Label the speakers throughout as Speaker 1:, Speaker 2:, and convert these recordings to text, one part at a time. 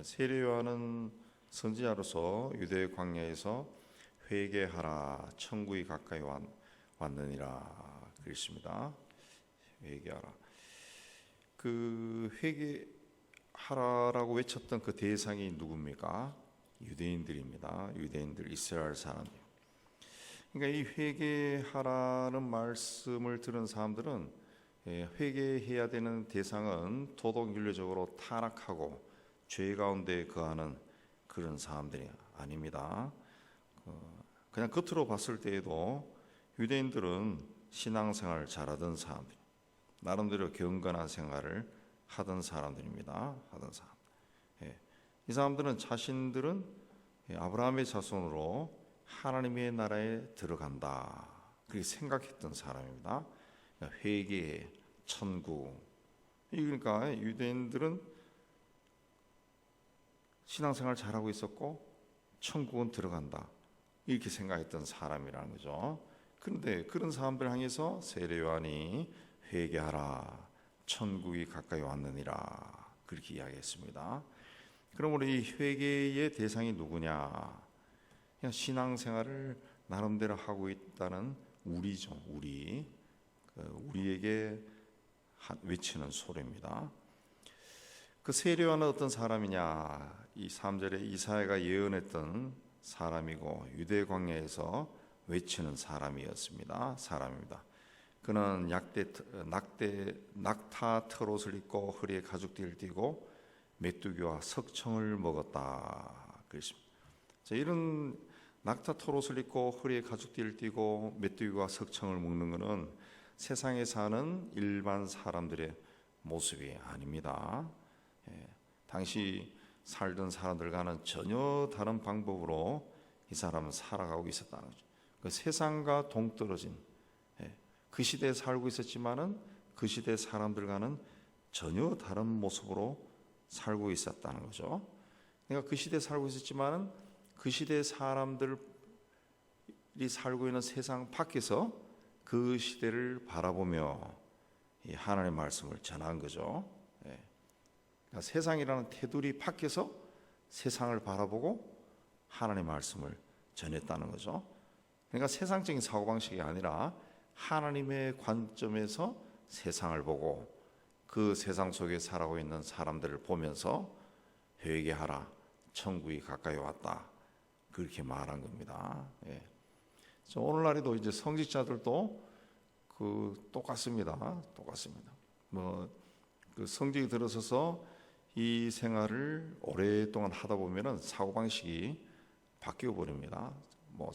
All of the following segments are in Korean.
Speaker 1: 세례 요한은 선지자로서 유대 광야에서 회개하라, 천국이 가까이 왔느니라 그랬습니다. 회개하라. 그 회개하라라고 외쳤던 그 대상이 누굽니까? 유대인들입니다. 유대인들, 이스라엘 사람들. 그러니까 이 회개하라는 말씀을 들은 사람들은 회개해야 되는 대상은 도덕윤리적으로 타락하고 죄 가운데 거하는 그런 사람들이 아닙니다. 그냥 겉으로 봤을 때에도 유대인들은 신앙생활을 잘하던 사람들, 나름대로 경건한 생활을 하던 사람들입니다. 이 사람들은 자신들은 아브라함의 자손으로 하나님의 나라에 들어간다 그렇게 생각했던 사람입니다. 회개, 천국. 그러니까 유대인들은 신앙생활 잘하고 있었고 천국은 들어간다 이렇게 생각했던 사람이라는 거죠. 그런데 그런 사람들 향해서 세례 요한이 회개하라, 천국이 가까이 왔느니라 그렇게 이야기했습니다. 그러므로 이 회개의 대상이 누구냐? 그냥 신앙생활을 나름대로 하고 있다는 우리죠. 우리에게 외치는 소리입니다. 그 세례 요한은 어떤 사람이냐? 이 3절에 이사야가 예언했던 사람이고 유대 광야에서 외치는 사람입니다. 그는 낙타 털옷을 입고 허리에 가죽띠를 띠고 메뚜기와 석청을 먹었다. 그랬습니다. 이런 낙타 털옷을 입고 허리에 가죽띠를 띠고 메뚜기와 석청을 먹는 것은 세상에 사는 일반 사람들의 모습이 아닙니다. 당시 살던 사람들과는 전혀 다른 방법으로 이 사람은 살아가고 있었다는 거죠. 그 세상과 동떨어진 그 시대에 살고 있었지만은 그 시대 사람들과는 전혀 다른 모습으로 살고 있었다는 거죠. 그러니까 그 시대에 살고 있었지만은 그 시대 사람들이 살고 있는 세상 밖에서 그 시대를 바라보며 이 하나님의 말씀을 전한 거죠. 그러니까 세상이라는 테두리 밖에서 세상을 바라보고 하나님의 말씀을 전했다는 거죠. 그러니까 세상적인 사고방식이 아니라 하나님의 관점에서 세상을 보고 그 세상 속에 살아가고 있는 사람들을 보면서 회개하라, 천국이 가까이 왔다 그렇게 말한 겁니다. 오늘날에도 이제 성직자들도 똑같습니다. 그 성직이 들어서서 이 생활을 오랫동안 하다 보면은 사고방식이 바뀌어 버립니다.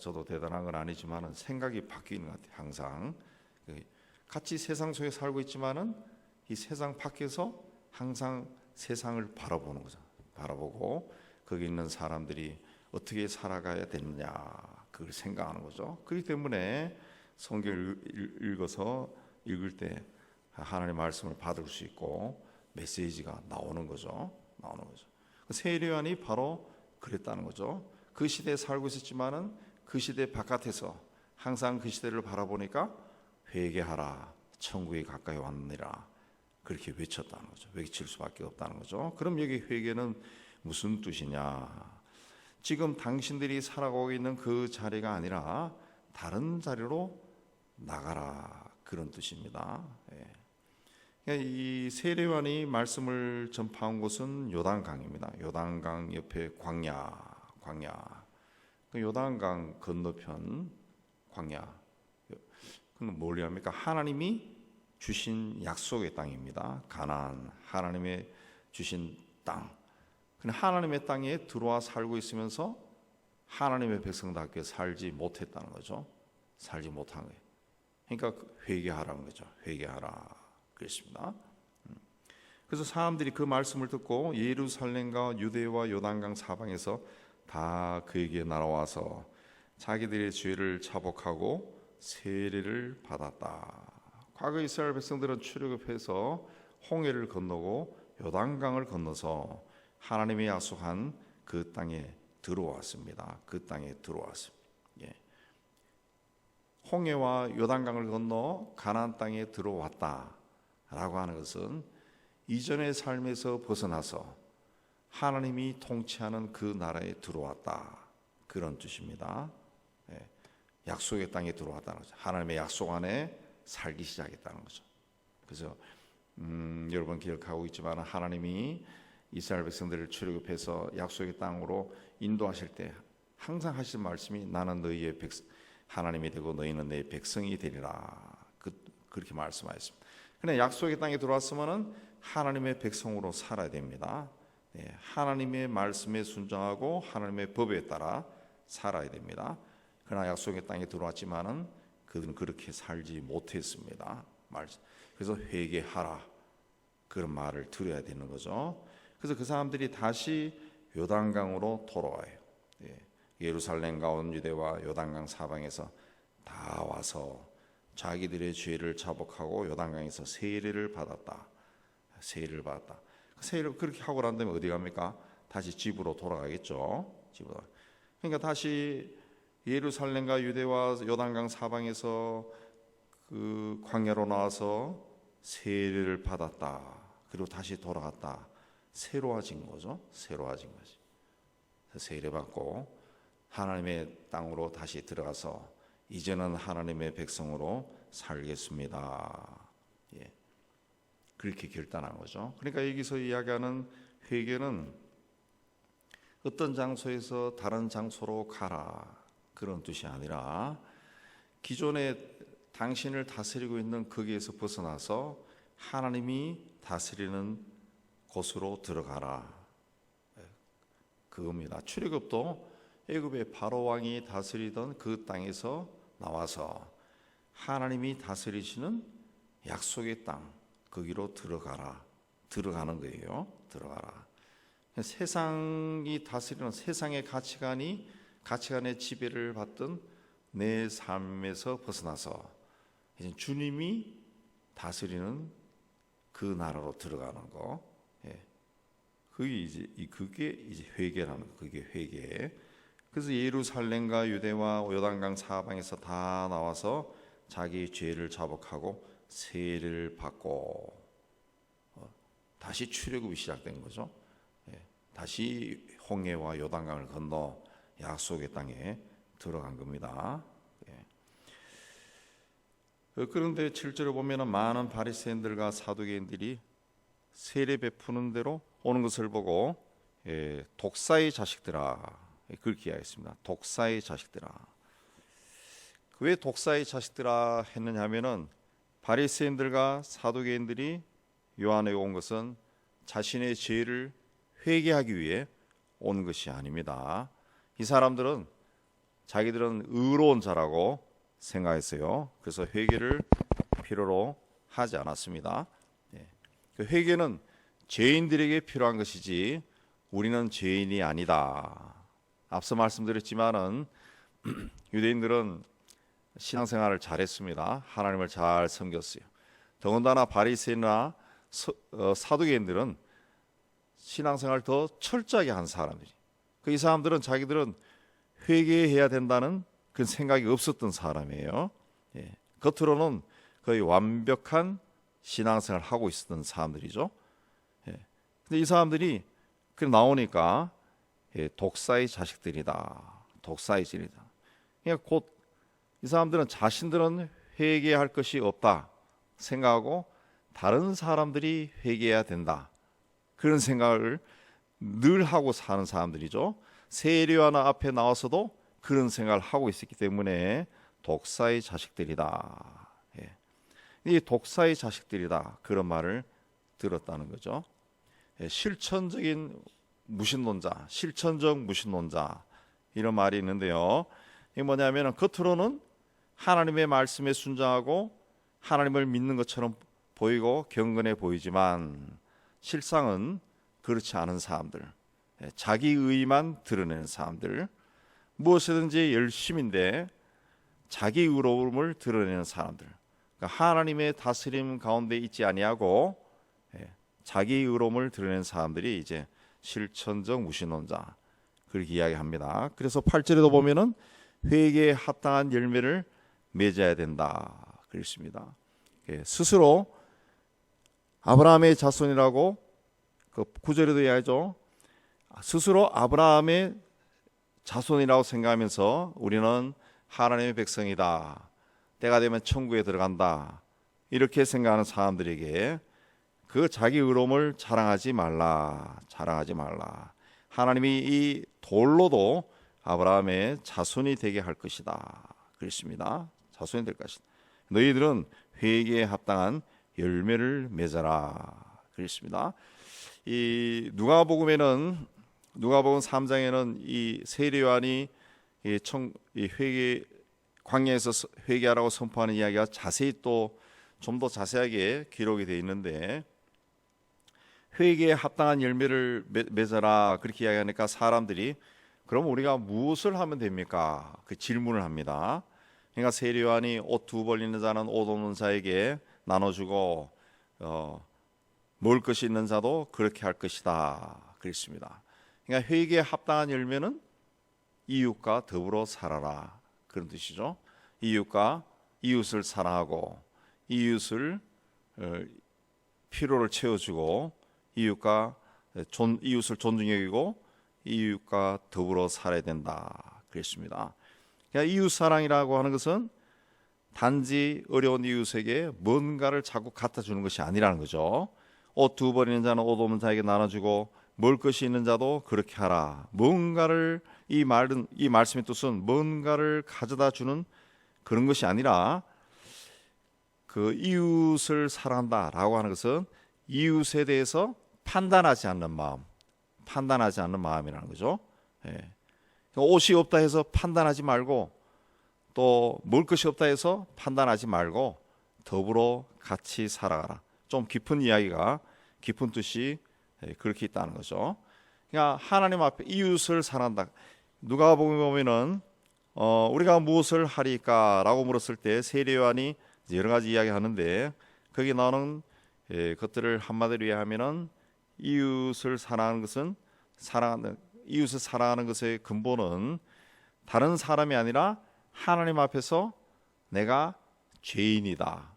Speaker 1: 저도 대단한 건 아니지만은 생각이 바뀌는 것 같아요. 항상 같이 세상 속에 살고 있지만은 이 세상 밖에서 항상 세상을 바라보는 거죠. 바라보고 거기 있는 사람들이 어떻게 살아가야 되느냐 그걸 생각하는 거죠. 그렇기 때문에 성경을 읽을 때 하나님의 말씀을 받을 수 있고 메시지가 나오는 거죠. 세례 요한이 바로 그랬다는 거죠. 그 시대에 살고 있었지만은 그 시대 바깥에서 항상 그 시대를 바라보니까 회개하라, 천국이 가까이 왔느니라 그렇게 외쳤다는 거죠. 외칠 수밖에 없다는 거죠. 그럼 여기 회개는 무슨 뜻이냐? 지금 당신들이 살아가고 있는 그 자리가 아니라 다른 자리로 나가라 그런 뜻입니다. 이 세례 요한이 말씀을 전파한 곳은 요단강입니다. 요단강 옆에 광야. 그 요단강 건너편 광야. 그건 뭘 의미합니까? 하나님이 주신 약속의 땅입니다. 가나안, 하나님의 주신 땅. 근데 하나님의 땅에 들어와 살고 있으면서 하나님의 백성답게 살지 못했다는 거죠. 살지 못한 거예요. 그러니까 회개하라는 거죠. 회개하라 그랬습니다. 그래서 사람들이 그 말씀을 듣고 예루살렘과 유대와 요단강 사방에서 다 그에게 날아와서 자기들의 죄를 자복하고 세례를 받았다. 과거 이스라엘 백성들은 출애굽해서 홍해를 건너고 요단강을 건너서 하나님이 약속한 그 땅에 들어왔습니다. 홍해와 요단강을 건너 가나안 땅에 들어왔다라고 하는 것은 이전의 삶에서 벗어나서 하나님이 통치하는 그 나라에 들어왔다, 그런 뜻입니다. 약속의 땅에 들어왔다는 거죠. 하나님의 약속 안에 살기 시작했다는 거죠. 그래서 여러분 기억하고 있지만 하나님이 이스라엘 백성들을 출애굽해서 약속의 땅으로 인도하실 때 항상 하신 말씀이 나는 너희의 하나님이 되고 너희는 내 백성이 되리라, 그렇게 말씀하셨습니다. 그런데 약속의 땅에 들어왔으면 하나님의 백성으로 살아야 됩니다. 하나님의 말씀에 순종하고 하나님의 법에 따라 살아야 됩니다. 그러나 약속의 땅에 들어왔지만은 그들은 그렇게 살지 못했습니다. 그래서 회개하라, 그런 말을 들어야 되는 거죠. 그래서 그 사람들이 다시 요단강으로 돌아와요. 예루살렘과 온 유대와 요단강 사방에서 다 와서 자기들의 죄를 자복하고 요단강에서 세례를 받았다. 세례를 그렇게 하고 난 다음에 어디 갑니까? 다시 집으로 돌아가겠죠. 그러니까 다시 예루살렘과 유대와 요단강 사방에서 그 광야로 나와서 세례를 받았다. 그리고 다시 돌아갔다. 새로워진 거죠. 새로워진 거지. 세례 받고 하나님의 땅으로 다시 들어가서 이제는 하나님의 백성으로 살겠습니다. 그렇게 결단한 거죠. 그러니까 여기서 이야기하는 회개는 어떤 장소에서 다른 장소로 가라, 그런 뜻이 아니라 기존에 당신을 다스리고 있는 거기에서 벗어나서 하나님이 다스리는 곳으로 들어가라, 그겁니다. 출애굽도 애굽의 바로 왕이 다스리던 그 땅에서 나와서 하나님이 다스리시는 약속의 땅, 거기로 들어가는 거예요. 들어가라. 세상이 다스리는 세상의 가치관의 지배를 받던 내 삶에서 벗어나서 이제 주님이 다스리는 그 나라로 들어가는 거. 그게 이제 회개라는 거. 그게 회개. 그래서 예루살렘과 유대와 요단강 사방에서 다 나와서 자기 죄를 자복하고 세례를 받고 다시 출애굽이 시작된 거죠. 다시 홍해와 요단강을 건너 약속의 땅에 들어간 겁니다. 그런데 7절에 보면 많은 바리새인들과 사두개인들이 세례 베푸는 대로 오는 것을 보고 독사의 자식들아, 그렇게 이야기했습니다. 독사의 자식들아. 왜 독사의 자식들아 했느냐 하면은 바리새인들과 사두개인들이 요한에 온 것은 자신의 죄를 회개하기 위해 온 것이 아닙니다. 이 사람들은 자기들은 의로운 자라고 생각했어요. 그래서 회개를 필요로 하지 않았습니다. 그 회개는 죄인들에게 필요한 것이지 우리는 죄인이 아니다. 앞서 말씀드렸지만은 유대인들은 신앙생활을 잘했습니다. 하나님을 잘 섬겼어요. 더군다나 바리새인이나 사두개인들은 신앙생활을 더 철저하게 한 사람들이. 이 사람들은 자기들은 회개해야 된다는 그런 생각이 없었던 사람이에요. 겉으로는 거의 완벽한 신앙생활을 하고 있었던 사람들이죠. 근데 이 사람들이 그 나오니까 독사의 자식들이다. 독사의 자식들이다. 그러니까 곧 이 사람들은 자신들은 회개할 것이 없다 생각하고 다른 사람들이 회개해야 된다, 그런 생각을 늘 하고 사는 사람들이죠. 세례요한 앞에 나와서도 그런 생각을 하고 있었기 때문에 독사의 자식들이다. 이 독사의 자식들이다, 그런 말을 들었다는 거죠. 실천적인 무신론자, 실천적 무신론자, 이런 말이 있는데요. 이게 뭐냐면 겉으로는 하나님의 말씀에 순종하고 하나님을 믿는 것처럼 보이고 경건해 보이지만 실상은 그렇지 않은 사람들, 자기 의만 드러내는 사람들, 무엇이든지 열심인데 자기 의로움을 드러내는 사람들, 그러니까 하나님의 다스림 가운데 있지 아니하고 자기 의로움을 드러내는 사람들이 이제 실천적 무신론자, 그렇게 이야기합니다. 그래서 8절에도 보면은 회개에 합당한 열매를 맺어야 된다 그랬습니다. 스스로 아브라함의 자손이라고 그 9절에도 이야기하죠. 스스로 아브라함의 자손이라고 생각하면서 우리는 하나님의 백성이다, 때가 되면 천국에 들어간다, 이렇게 생각하는 사람들에게 그 자기 의로움을 자랑하지 말라. 하나님이 이 돌로도 아브라함의 자손이 되게 할 것이다 그랬습니다. 자손이 될 것이다. 너희들은 회개에 합당한 열매를 맺어라 그랬습니다. 이 누가복음 3장에는 이 세례요한이 회개 광야에서 회개하라고 선포하는 이야기가 자세히 또 좀 더 자세하게 기록이 되어 있는데, 회개에 합당한 열매를 맺어라 그렇게 이야기하니까 사람들이 그럼 우리가 무엇을 하면 됩니까? 그 질문을 합니다. 그러니까 세례요한이 옷 두 벌 있는 자는 옷 없는 자에게 나눠주고 먹을 것이 있는 자도 그렇게 할 것이다 그랬습니다. 그러니까 회개에 합당한 열매는 이웃과 더불어 살아라 그런 뜻이죠. 이웃을 사랑하고 이웃을 필요를 채워주고 이웃을 존중히 여기고 이웃과 더불어 살아야 된다 그랬습니다. 그러니까 이웃 사랑이라고 하는 것은 단지 어려운 이웃에게 뭔가를 자꾸 갖다 주는 것이 아니라는 거죠. 옷 두 벌 있는 자는 옷 없는 자에게 나눠주고 먹을 것이 있는 자도 그렇게 하라. 뭔가를 이 말씀의 뜻은 뭔가를 가져다 주는 그런 것이 아니라 그 이웃을 사랑한다라고 하는 것은 이웃에 대해서 판단하지 않는 마음이라는 거죠. 예. 옷이 없다 해서 판단하지 말고 또 먹을 것이 없다 해서 판단하지 말고 더불어 같이 살아가라. 좀 깊은 이야기가, 깊은 뜻이 그렇게 있다는 거죠. 그러니까 하나님 앞에 이웃을 사랑한다. 누가복음에 보면은 우리가 무엇을 하리까라고 물었을 때 세례요한이 여러 가지 이야기하는데, 거기 나오는 것들을 한마디로 이해하면은 이웃을 사랑하는 것의 근본은 다른 사람이 아니라 하나님 앞에서 내가 죄인이다,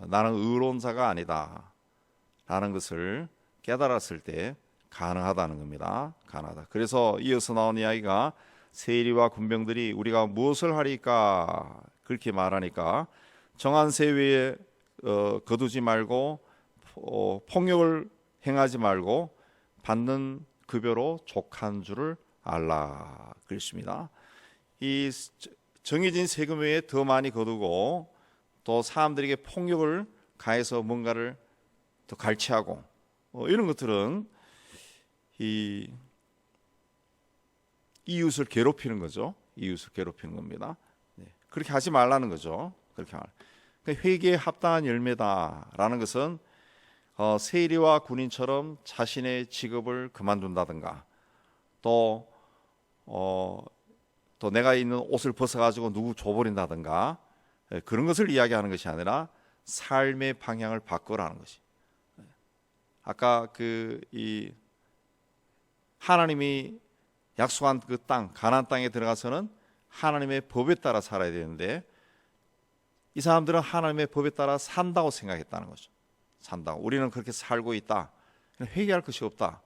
Speaker 1: 나는 의로운 자가 아니다 라는 것을 깨달았을 때 가능하다는 겁니다. 가능하다. 그래서 이어서 나온 이야기가 세리와 군병들이 우리가 무엇을 하리까 그렇게 말하니까 정한 세 외에 거두지 말고 폭력을 행하지 말고 받는 급여로 족한 줄을 알라 그랬습니다. 이 정해진 세금 외에 더 많이 거두고 또 사람들에게 폭력을 가해서 뭔가를 더 갈취하고 이런 것들은 이 이웃을 괴롭히는 거죠. 이웃을 괴롭히는 겁니다. 그렇게 하지 말라는 거죠. 그러니까 회개에 합당한 열매다라는 것은 세리와 군인처럼 자신의 직업을 그만둔다든가 또 내가 있는 옷을 벗어가지고 누구 줘버린다든가 그런 것을 이야기하는 것이 아니라 삶의 방향을 바꾸라는 것이. 아까 이 하나님이 약속한 그 땅, 가나안 땅에 들어가서는 하나님의 법에 따라 살아야 되는데 이 사람들은 하나님의 법에 따라 산다고 생각했다는 거죠. 산다고. 우리는 그렇게 살고 있다. 회개할 것이 없다.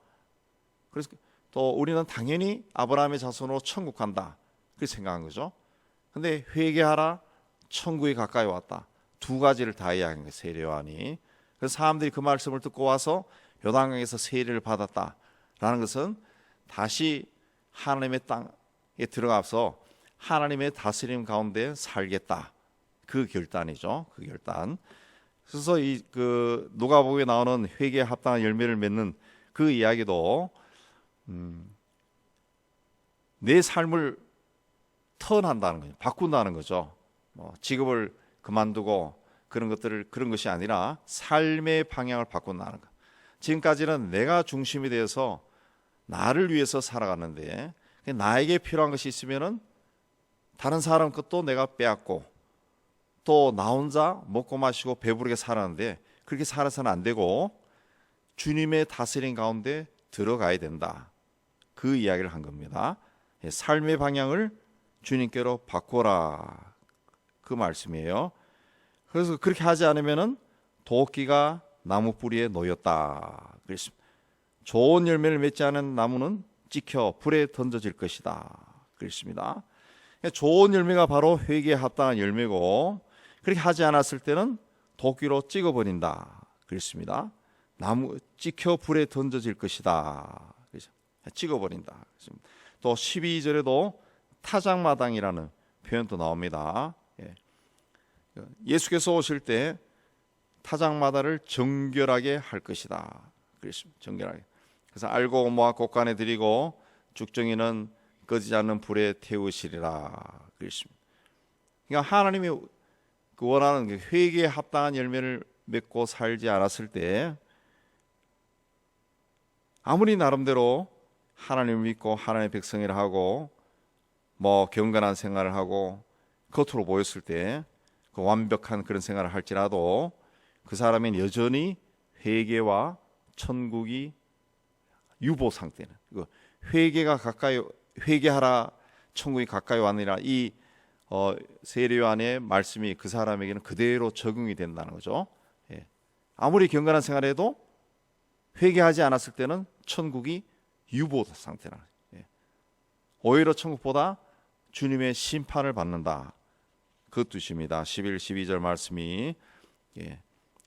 Speaker 1: 그래서 또 우리는 당연히 아브라함의 자손으로 천국 간다. 그렇게 생각한 거죠. 근데 회개하라, 천국이 가까이 왔다. 두 가지를 다 이야기한 거예요. 세례요한이. 그래서 사람들이 그 말씀을 듣고 와서 요단강에서 세례를 받았다라는 것은 다시 하나님의 땅에 들어가서 하나님의 다스림 가운데 살겠다. 그 결단이죠. 그 결단. 그래서 그 누가복음에 나오는 회개에 합당한 열매를 맺는 그 이야기도 내 삶을 턴한다는 거죠. 바꾼다는 거죠. 직업을 그만두고 그런 것이 아니라 삶의 방향을 바꾼다는 것. 지금까지는 내가 중심이 되어서 나를 위해서 살아갔는데 나에게 필요한 것이 있으면은 다른 사람 것도 내가 빼앗고 또 나 혼자 먹고 마시고 배부르게 살았는데 그렇게 살아서는 안 되고 주님의 다스림 가운데 들어가야 된다. 그 이야기를 한 겁니다. 삶의 방향을 주님께로 바꿔라. 그 말씀이에요. 그래서 그렇게 하지 않으면은 도끼가 나무 뿌리에 놓였다. 그랬습니다. 좋은 열매를 맺지 않은 나무는 찍혀 불에 던져질 것이다. 그렇습니다. 좋은 열매가 바로 회개에 합당한 열매고, 그렇게 하지 않았을 때는 도끼로 찍어버린다. 그렇습니다. 나무 찍혀 불에 던져질 것이다. 찍어버린다. 또 12절에도 타작마당이라는 표현도 나옵니다. 예수께서 오실 때 타작마당을 정결하게 할 것이다. 그렇습니다. 정결하게. 그래서 알고 모아 곳간에 드리고 죽정이는 꺼지지 않는 불에 태우시리라. 그렇습니다. 그러니까 하나님이 원하는 회개에 합당한 열매를 맺고 살지 않았을 때, 아무리 나름대로 하나님을 믿고 하나님의 백성이라 하고 경건한 생활을 하고 겉으로 보였을 때 그 완벽한 그런 생활을 할지라도 그 사람은 여전히 회개와 천국이 유보 상태는, 회개하라 천국이 가까이 왔느니라, 이 세례요한의 말씀이 그 사람에게는 그대로 적용이 된다는 거죠. 아무리 경건한 생활해도 회개하지 않았을 때는 천국이 유보 상태라. 오히려 천국보다 주님의 심판을 받는다. 그 뜻입니다. 11, 12절 말씀이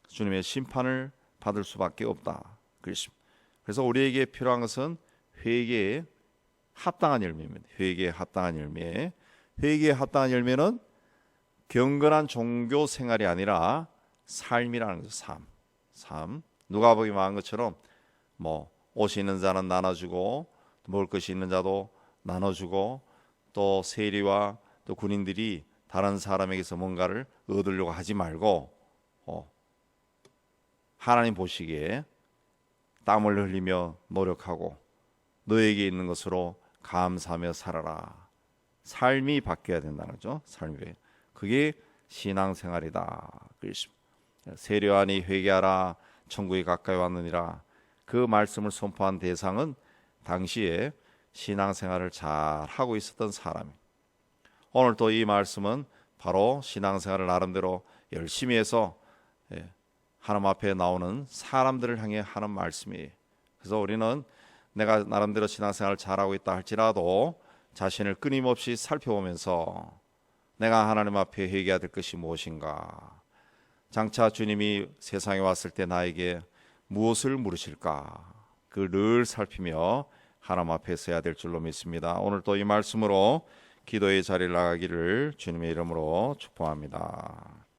Speaker 1: 주님의 심판을 받을 수밖에 없다. 그래서 우리에게 필요한 것은 회개에 합당한 열매입니다. 회개에 합당한 열매. 회개에 합당한 열매는 경건한 종교 생활이 아니라 삶이라는 거죠. 삶. 누가복음에 말한 것처럼 옷이 있는 자는 나눠주고 먹을 것이 있는 자도 나눠주고, 또 세리와 또 군인들이 다른 사람에게서 뭔가를 얻으려고 하지 말고 하나님 보시기에 땀을 흘리며 노력하고 너에게 있는 것으로 감사하며 살아라. 삶이 바뀌어야 된다는 거죠. 삶이. 그게 신앙생활이다. 세례요한이 회개하라 천국이 가까이 왔느니라, 그 말씀을 선포한 대상은 당시에 신앙생활을 잘 하고 있었던 사람이. 오늘 또 이 말씀은 바로 신앙생활을 나름대로 열심히 해서 하나님 앞에 나오는 사람들을 향해 하는 말씀이에요. 그래서 우리는 내가 나름대로 신앙생활을 잘하고 있다 할지라도 자신을 끊임없이 살펴보면서 내가 하나님 앞에 회개해야 될 것이 무엇인가, 장차 주님이 세상에 왔을 때 나에게 무엇을 물으실까, 그걸 늘 살피며 하나님 앞에 서야 될 줄로 믿습니다. 오늘 또 이 말씀으로 기도의 자리를 나가기를 주님의 이름으로 축복합니다.